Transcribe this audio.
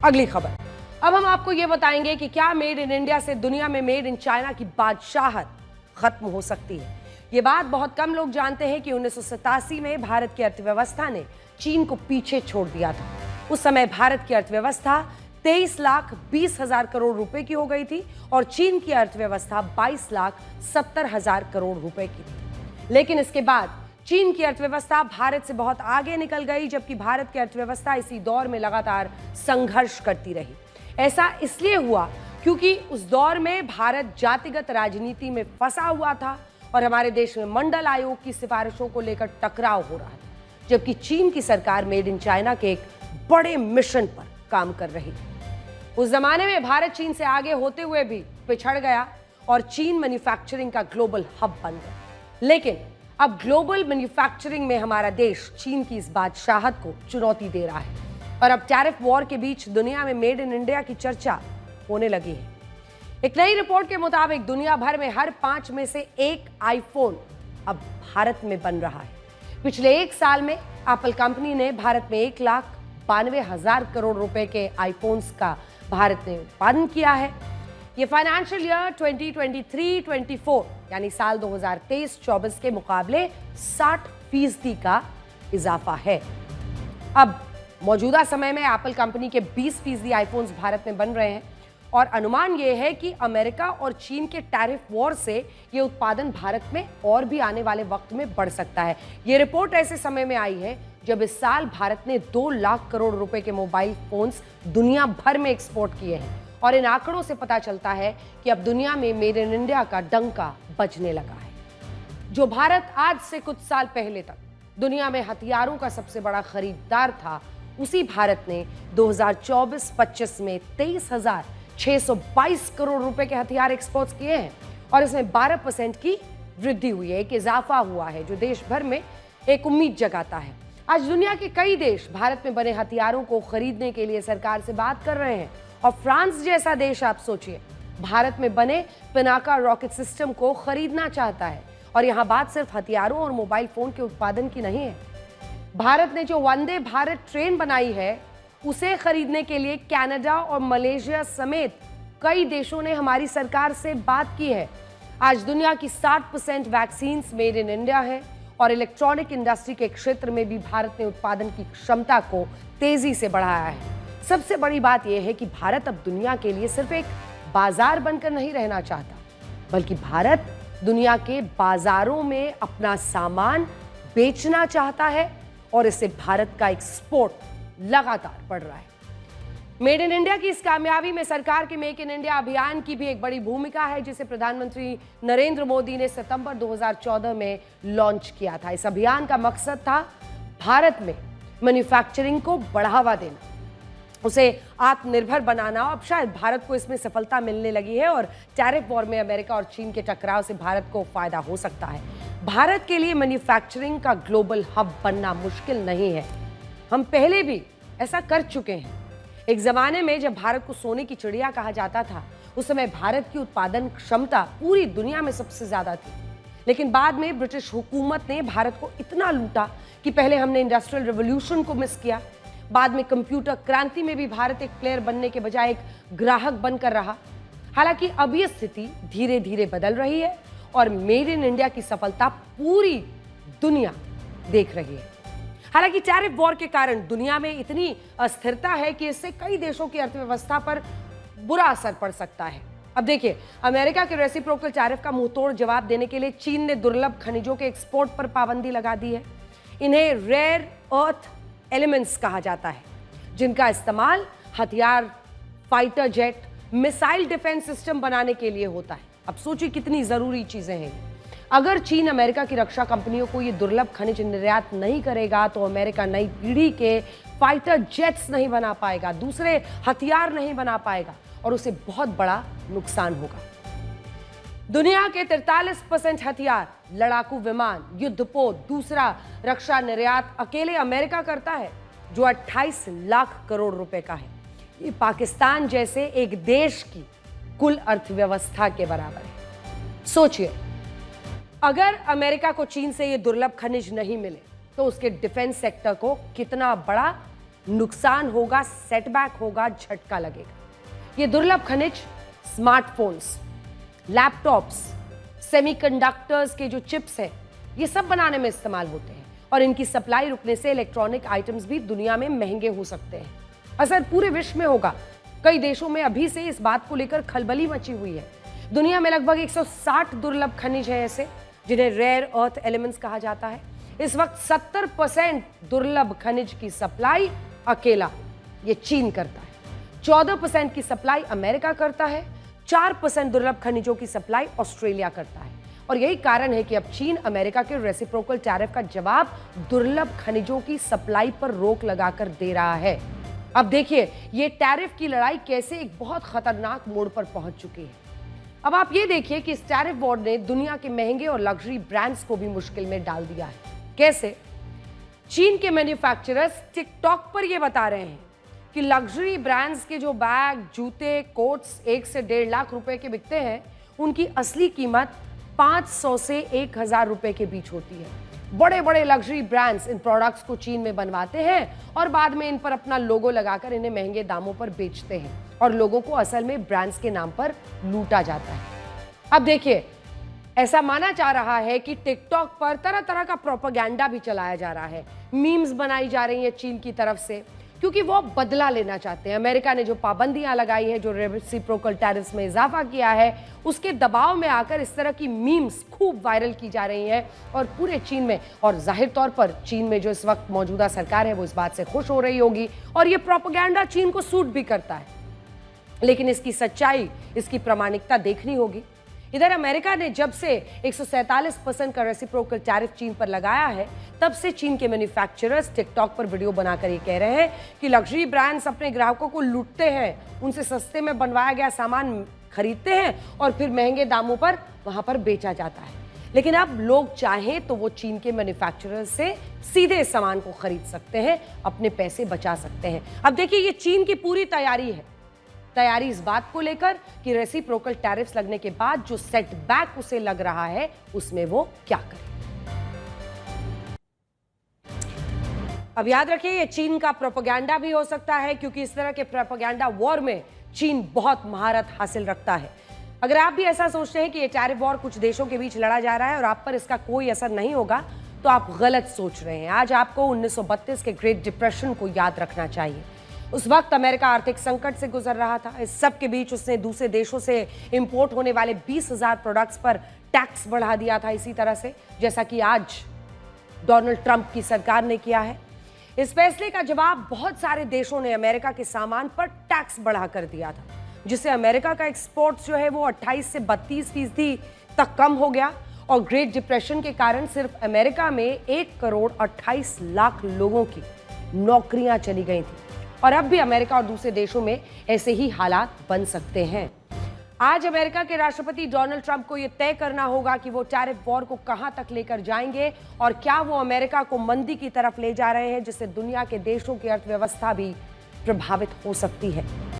अगली खबर। अब हम आपको यह बताएंगे कि क्या मेड इन इंडिया से दुनिया में मेड इन चाइना की बादशाहत खत्म हो सकती है। यह बात बहुत कम लोग जानते हैं कि 1987 में भारत की अर्थव्यवस्था ने चीन को पीछे छोड़ दिया था। उस समय भारत की अर्थव्यवस्था 23,20,000 करोड़ रुपए की हो गई थी और चीन की अर्थव्यवस्था 22,70,000 करोड़ रुपए की थी। लेकिन इसके बाद चीन की अर्थव्यवस्था भारत से बहुत आगे निकल गई, जबकि भारत की अर्थव्यवस्था इसी दौर में लगातार संघर्ष करती रही। ऐसा इसलिए हुआ क्योंकि उस दौर में भारत जातिगत राजनीति में फंसा हुआ था और हमारे देश में मंडल आयोग की सिफारिशों को लेकर टकराव हो रहा था, जबकि चीन की सरकार मेड इन चाइना के एक बड़े मिशन पर काम कर रही थी। उस जमाने में भारत चीन से आगे होते हुए भी पिछड़ गया और चीन मैन्युफैक्चरिंग का ग्लोबल हब बन गया। लेकिन अब ग्लोबल मैन्युफैक्चरिंग में हमारा देश चीन की इस बादशाहत को चुनौती दे रहा है और अब टैरिफ वॉर के बीच दुनिया में मेड इन इंडिया की चर्चा होने लगी है। एक नई रिपोर्ट के मुताबिक दुनिया भर में हर 5 में से एक आईफोन अब भारत में बन रहा है। पिछले एक साल में एप्पल कंपनी ने भारत में 1,92,000 करोड़ रुपए के आईफोन्स का भारत ने उत्पादन किया है। ये फाइनेंशियल ईयर 2023-24 यानी साल 2023-24 के मुकाबले 60% का इजाफा है। अब मौजूदा समय में एप्पल कंपनी के 20% आईफोन्स भारत में बन रहे हैं और अनुमान यह है कि अमेरिका और चीन के टैरिफ वॉर से ये उत्पादन भारत में और भी आने वाले वक्त में बढ़ सकता है। ये रिपोर्ट ऐसे समय में आई है जब इस साल भारत ने 2 लाख करोड़ रुपए के मोबाइल फोन्स दुनिया भर में एक्सपोर्ट किए हैं और इन आंकड़ों से पता चलता है कि अब दुनिया में मेड इन इंडिया का डंका बजने लगा है। जो भारत आज से कुछ साल पहले तक दुनिया में हथियारों का सबसे बड़ा खरीदार था, उसी भारत ने 2024-25 में 23,622 करोड़ रुपए के हथियार एक्सपोर्ट किए हैं और इसमें 12% की वृद्धि हुई है, एक इजाफा हुआ है जो देश भर में एक उम्मीद जगाता है। आज दुनिया के कई देश भारत में बने हथियारों को खरीदने के लिए सरकार से बात कर रहे हैं और फ्रांस जैसा देश, आप सोचिए, भारत में बने पिनाका रॉकेट सिस्टम को खरीदना चाहता है। और यहां बात सिर्फ हथियारों और मोबाइल फोन के उत्पादन की नहीं है। भारत ने जो वंदे भारत ट्रेन बनाई है, उसे खरीदने के लिए कनाडा और मलेशिया समेत कई देशों ने हमारी सरकार से बात की है। आज दुनिया की 60% वैक्सीन मेड इन इंडिया है और इलेक्ट्रॉनिक इंडस्ट्री के क्षेत्र में भी भारत ने उत्पादन की क्षमता को तेजी से बढ़ाया है। सबसे बड़ी बात यह है कि भारत अब दुनिया के लिए सिर्फ एक बाजार बनकर नहीं रहना चाहता, बल्कि भारत दुनिया के बाजारों में अपना सामान बेचना चाहता है और इससे भारत का एक्सपोर्ट लगातार बढ़ रहा है। मेड इन इंडिया की इस कामयाबी में सरकार के मेक इन इंडिया अभियान की भी एक बड़ी भूमिका है, जिसे प्रधानमंत्री नरेंद्र मोदी ने सितंबर 2014 में लॉन्च किया था। इस अभियान का मकसद था भारत में मैन्युफैक्चरिंग को बढ़ावा देना, उसे आत्मनिर्भर बनाना। अब शायद भारत को इसमें सफलता मिलने लगी है और टैरिफ वॉर में अमेरिका और चीन के टकराव से भारत को फायदा हो सकता है। भारत के लिए मैन्युफैक्चरिंग का ग्लोबल हब बनना मुश्किल नहीं है। हम पहले भी ऐसा कर चुके हैं। एक जमाने में जब भारत को सोने की चिड़िया कहा जाता था, उस समय भारत की उत्पादन क्षमता पूरी दुनिया में सबसे ज्यादा थी। लेकिन बाद में ब्रिटिश हुकूमत ने भारत को इतना लूटा कि पहले हमने इंडस्ट्रियल रिवॉल्यूशन को मिस किया, बाद में कंप्यूटर क्रांति में भी भारत एक प्लेयर बनने के बजाय एक ग्राहक बनकर रहा। हालांकि अब यह स्थिति धीरे धीरे बदल रही है और मेड इन इंडिया की सफलता पूरी दुनिया देख रही है। हालांकि टैरिफ वॉर के कारण दुनिया में इतनी अस्थिरता है कि इससे कई देशों की अर्थव्यवस्था पर बुरा असर पड़ सकता है। अब देखिए, अमेरिका के रेसिप्रोकल टैरिफ का मुंहतोड़ जवाब देने के लिए चीन ने दुर्लभ खनिजों के एक्सपोर्ट पर पाबंदी लगा दी है। इन्हें रेयर अर्थ एलिमेंट्स कहा जाता है, जिनका इस्तेमाल हथियार, fighter jet, missile defence system बनाने के लिए होता है। अब सोचिए कितनी जरूरी चीजें हैं। अगर चीन अमेरिका की रक्षा कंपनियों को ये दुर्लभ खनिज निर्यात नहीं करेगा तो अमेरिका नई पीढ़ी के फाइटर जेट्स नहीं बना पाएगा, दूसरे हथियार नहीं बना पाएगा और उसे बहुत बड़ा नुकसान होगा। दुनिया के 43% हथियार, लड़ाकू विमान, युद्धपोत, दूसरा रक्षा निर्यात अकेले अमेरिका करता है, जो 28 लाख करोड़ रुपए का है। ये पाकिस्तान जैसे एक देश की कुल अर्थव्यवस्था के बराबर है। सोचिए, अगर अमेरिका को चीन से ये दुर्लभ खनिज नहीं मिले तो उसके डिफेंस सेक्टर को कितना बड़ा नुकसान होगा, सेटबैक होगा, झटका लगेगा। ये दुर्लभ खनिज स्मार्टफोन्स, लैपटॉप्स, सेमीकंडक्टर्स के जो चिप्स हैं, ये सब बनाने में इस्तेमाल होते हैं और इनकी सप्लाई रुकने से इलेक्ट्रॉनिक आइटम्स भी दुनिया में महंगे हो सकते हैं। असर पूरे विश्व में होगा। कई देशों में अभी से इस बात को लेकर खलबली मची हुई है। दुनिया में लगभग 160 दुर्लभ खनिज हैं ऐसे, जिन्हें रेयर अर्थ एलिमेंट्स कहा जाता है। इस वक्त 70% दुर्लभ खनिज की सप्लाई अकेला ये चीन करता है, 14% की सप्लाई अमेरिका करता है, 4% दुर्लभ खनिजों की सप्लाई ऑस्ट्रेलिया करता है। और यही कारण है कि अब चीन अमेरिका के रेसिप्रोकल टैरिफ का जवाब दुर्लभ खनिजों की सप्लाई पर रोक लगाकर दे रहा है। अब देखिए ये टैरिफ की लड़ाई कैसे एक बहुत खतरनाक मोड़ पर पहुंच चुकी है। अब आप ये देखिए कि इस टैरिफ वॉर ने दुनिया के महंगे और लग्जरी ब्रांड्स को भी मुश्किल में डाल दिया है। कैसे? चीन के मैन्युफैक्चरर्स टिकटॉक पर ये बता रहे हैं कि लग्जरी ब्रांड्स के जो बैग, जूते, कोट्स 1 से 1.5 लाख रुपए के बिकते हैं, उनकी असली कीमत 500 से 1000 रुपए के बीच होती है। बड़े बड़े लग्जरी ब्रांड्स इन प्रोडक्ट्स को चीन में बनवाते हैं और बाद में इन पर अपना लोगो लगाकर इन्हें महंगे दामों पर बेचते हैं और लोगों को असल में ब्रांड्स के नाम पर लूटा जाता है। अब देखिए, ऐसा माना जा रहा है कि टिकटॉक पर तरह तरह का प्रोपेगेंडा भी चलाया जा रहा है, मीम्स बनाई जा रही हैं चीन की तरफ से, क्योंकि वो बदला लेना चाहते हैं। अमेरिका ने जो पाबंदियां लगाई है, जो रेसिप्रोकल टैरिफ्स में इजाफा किया है, उसके दबाव में आकर इस तरह की मीम्स खूब वायरल की जा रही हैं और पूरे चीन में, और जाहिर तौर पर चीन में जो इस वक्त मौजूदा सरकार है वो इस बात से खुश हो रही होगी और ये प्रोपेगेंडा चीन को सूट भी करता है। लेकिन इसकी सच्चाई, इसकी प्रामाणिकता देखनी होगी। इधर अमेरिका ने जब से 147% का रेसिप्रोकल टैरिफ चीन पर लगाया है, तब से चीन के मैन्युफैक्चरर्स टिकटॉक पर वीडियो बनाकर ये कह रहे हैं कि लग्जरी ब्रांड्स अपने ग्राहकों को लूटते हैं, उनसे सस्ते में बनवाया गया सामान खरीदते हैं और फिर महंगे दामों पर वहां पर बेचा जाता है। लेकिन अब लोग चाहें तो वो चीन के मैन्युफैक्चरर्स से सीधे सामान को खरीद सकते हैं, अपने पैसे बचा सकते हैं। अब देखिए, ये चीन की पूरी तैयारी है। तैयारी इस बात को लेकर कि रेसिप्रोकल टैरिफ्स लगने के बाद जो सेटबैक उसे लग रहा है, उसमें वो क्या करे। अब याद रखिए, ये चीन का प्रोपेगेंडा भी हो सकता है, क्योंकि इस तरह के प्रोपेगेंडा वॉर में चीन बहुत महारत हासिल रखता है। अगर आप भी ऐसा सोचते हैं कि ये टैरिफ वॉर कुछ देशों के बीच लड़ा जा रहा है और आप पर इसका कोई असर नहीं होगा, तो आप गलत सोच रहे हैं। आज आपको 1932 के ग्रेट डिप्रेशन को याद रखना चाहिए। उस वक्त अमेरिका आर्थिक संकट से गुजर रहा था। इस सब के बीच उसने दूसरे देशों से इंपोर्ट होने वाले 20,000 प्रोडक्ट्स पर टैक्स बढ़ा दिया था, इसी तरह से जैसा कि आज डोनाल्ड ट्रंप की सरकार ने किया है। इस फैसले का जवाब बहुत सारे देशों ने अमेरिका के सामान पर टैक्स बढ़ा कर दिया था, जिससे अमेरिका का एक्सपोर्ट जो है वो 28 से 32% तक कम हो गया और ग्रेट डिप्रेशन के कारण सिर्फ अमेरिका में 1,28,00,000 लोगों की नौकरियां चली गई थी। और अब भी अमेरिका और दूसरे देशों में ऐसे ही हालात बन सकते हैं। आज अमेरिका के राष्ट्रपति डोनाल्ड ट्रंप को यह तय करना होगा कि वो टैरिफ वॉर को कहां तक लेकर जाएंगे और क्या वो अमेरिका को मंदी की तरफ ले जा रहे हैं, जिससे दुनिया के देशों की अर्थव्यवस्था भी प्रभावित हो सकती है।